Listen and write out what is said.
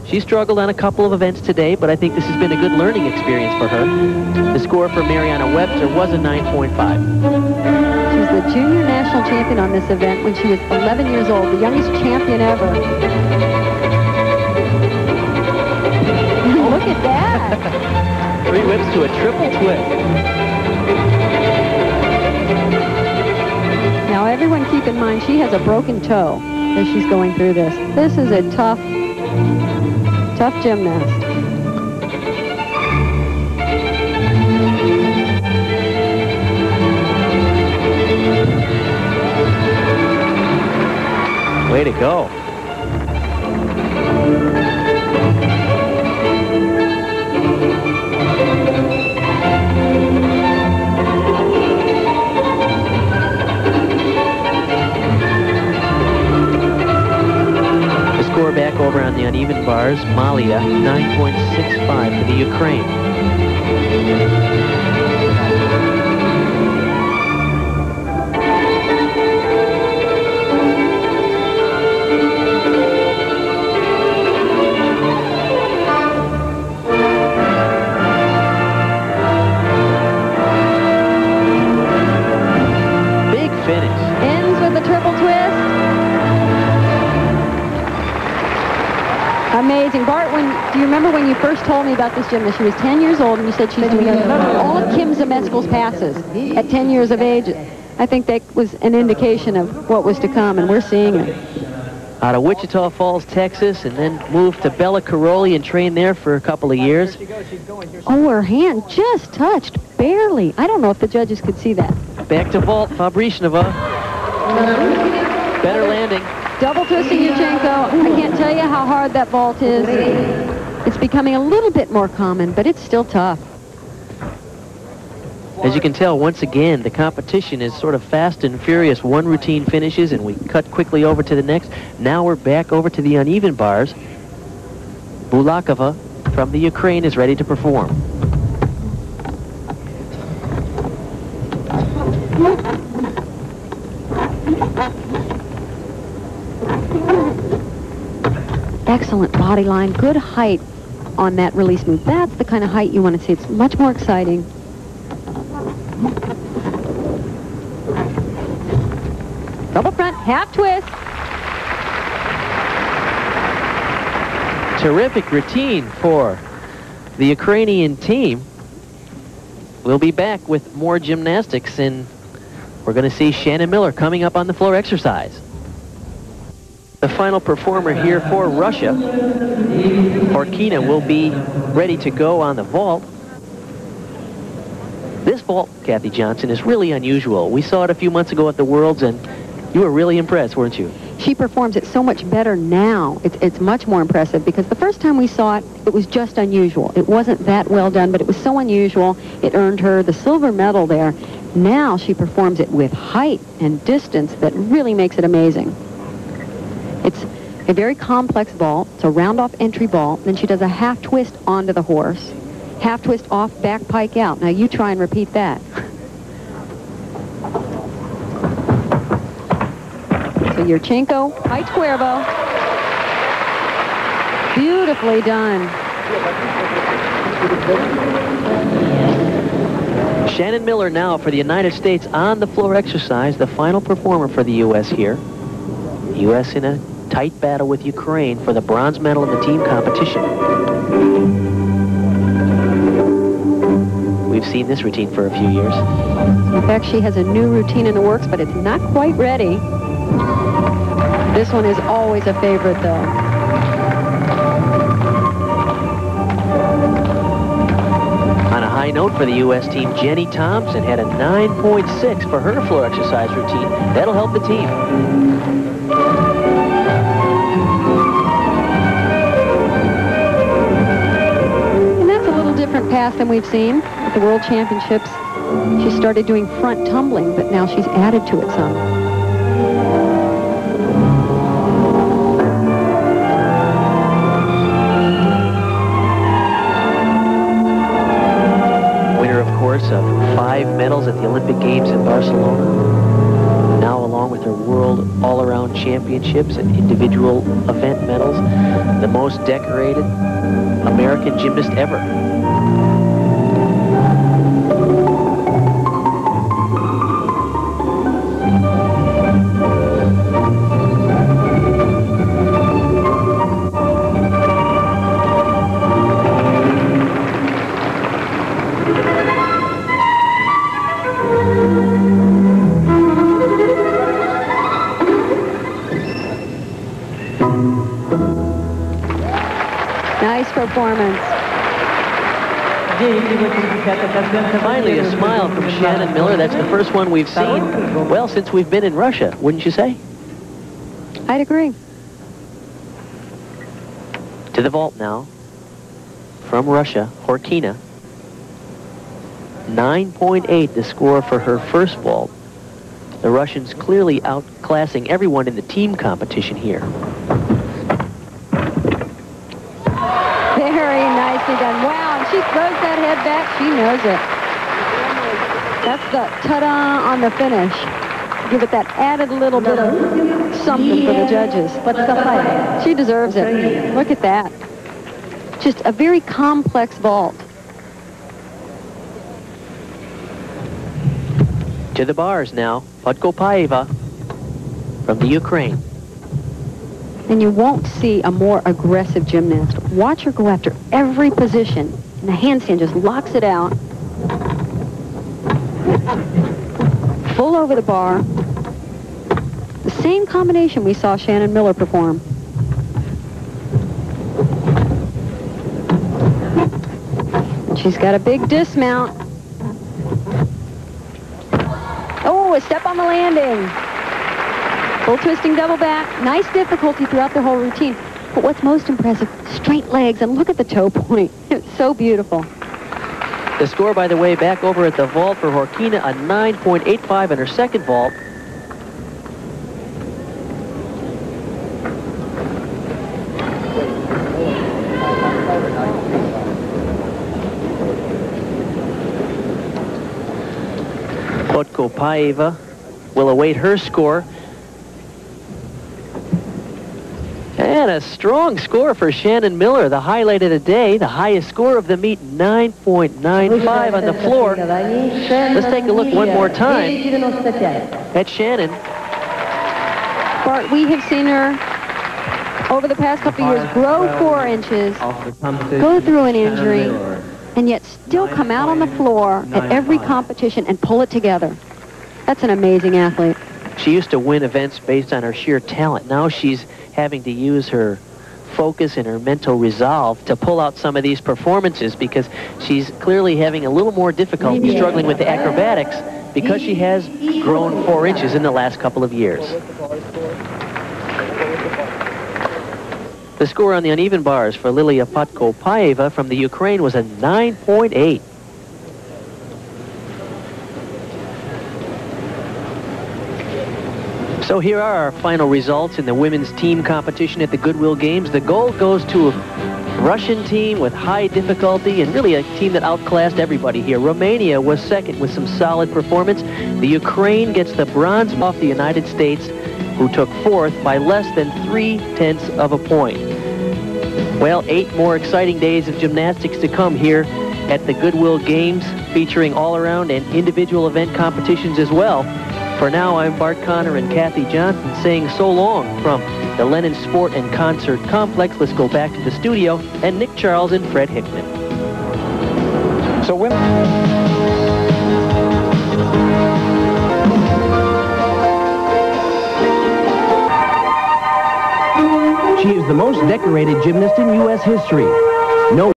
She struggled on a couple of events today, but I think this has been a good learning experience for her. The score for Mariana Webster was a 9.5. She was the junior national champion on this event when she was 11 years old, the youngest champion ever. Look at that! 3 whips to a triple twist. Now everyone keep in mind she has a broken toe as she's going through this. This is a tough gymnast. Way to go. Score back over on the uneven bars, Malia, 9.65 for the Ukraine. Big finish. Ends with a triple twist. Amazing. Bart, do you remember when you first told me about this gymnast? She was 10 years old, and you said she's doing all of Kim Zemeskel's passes at 10 years of age. I think that was an indication of what was to come, and we're seeing it. Out of Wichita Falls, Texas, and then moved to Bella Caroli and trained there for a couple of years. Oh, her hand just touched, barely. I don't know if the judges could see that. Back to vault, Fabrichnova. Better landing. Double twisting Yurchenko. I can't tell you how hard that vault is. It's becoming a little bit more common, but it's still tough. As you can tell, once again, the competition is sort of fast and furious. One routine finishes, and we cut quickly over to the next. Now we're back over to the uneven bars. Bulakova from the Ukraine is ready to perform. Excellent body line, good height on that release move. That's the kind of height you want to see. It's much more exciting. Double front, half twist. Terrific routine for the Ukrainian team. We'll be back with more gymnastics, and we're going to see Shannon Miller coming up on the floor exercise. The final performer here for Russia, Horkina, will be ready to go on the vault. This vault, Kathy Johnson, is really unusual. We saw it a few months ago at the Worlds, and you were really impressed, weren't you? She performs it so much better now. It's much more impressive, because the first time we saw it, it was just unusual. It wasn't that well done, but it was so unusual, it earned her the silver medal there. Now she performs it with height and distance that really makes it amazing. It's a very complex vault. It's a round-off entry vault. Then she does a half twist onto the horse. Half twist off, back pike out. Now you try and repeat that. So Yurchenko, Pike Cuervo. Beautifully done. Shannon Miller now for the United States on the floor exercise, the final performer for the U.S. here. U.S. in a tight battle with Ukraine for the bronze medal in the team competition. We've seen this routine for a few years. In fact, she has a new routine in the works, but it's not quite ready. This one is always a favorite, though. On a high note for the U.S. team, Jenny Thompson had a 9.6 for her floor exercise routine. That'll help the team. Different pass than we've seen at the World Championships. She started doing front tumbling, but now she's added to it some. Winner, of course, of 5 medals at the Olympic Games in Barcelona. Now, along with her world all-around championships and individual event medals. The most decorated American gymnast ever. Nice performance. Finally, a smile from Shannon Miller. That's the first one we've seen, well, since we've been in Russia, wouldn't you say? I'd agree. To the vault now. From Russia, Horkina. 9.8 the score for her first vault. The Russians clearly outclassing everyone in the team competition here. Very nicely done. Wow, and she throws that head back. She knows it. That's the ta-da on the finish. Give it that added little bit of something for the judges. She deserves it. Look at that. Just a very complex vault. To the bars now, Podkopaeva from the Ukraine. And you won't see a more aggressive gymnast. Watch her go after every position. And the handstand just locks it out. Full over the bar. The same combination we saw Shannon Miller perform. She's got a big dismount. Oh, a step on the landing. Full twisting double back. Nice difficulty throughout the whole routine. But what's most impressive, straight legs, and look at the toe point. It's so beautiful. The score, by the way, back over at the vault for Horkina, a 9.85 in her second vault. Podkopaeva will await her score. And a strong score for Shannon Miller, the highlight of the day, the highest score of the meet, 9.95 on the floor. Let's take a look one more time at Shannon. Bart, we have seen her over the past couple of years grow 4 inches, go through an injury, and yet still come out on the floor at every competition and pull it together. That's an amazing athlete. She used to win events based on her sheer talent. Now she's having to use her focus and her mental resolve to pull out some of these performances because she's clearly having a little more difficulty struggling with the acrobatics because she has grown 4 inches in the last couple of years. The score on the uneven bars for Lilia Podkopaeva from the Ukraine was a 9.8. So here are our final results in the women's team competition at the Goodwill Games. The gold goes to a Russian team with high difficulty and really a team that outclassed everybody here. Romania was second with some solid performance. The Ukraine gets the bronze off the United States, who took fourth by less than 0.3 of a point. Well, 8 more exciting days of gymnastics to come here at the Goodwill Games, featuring all-around and individual event competitions as well. For now, I'm Bart Connor and Kathy Johnson saying so long from the Lennon Sport and Concert Complex. Let's go back to the studio and Nick Charles and Fred Hickman. So women... She is the most decorated gymnast in U.S. history. No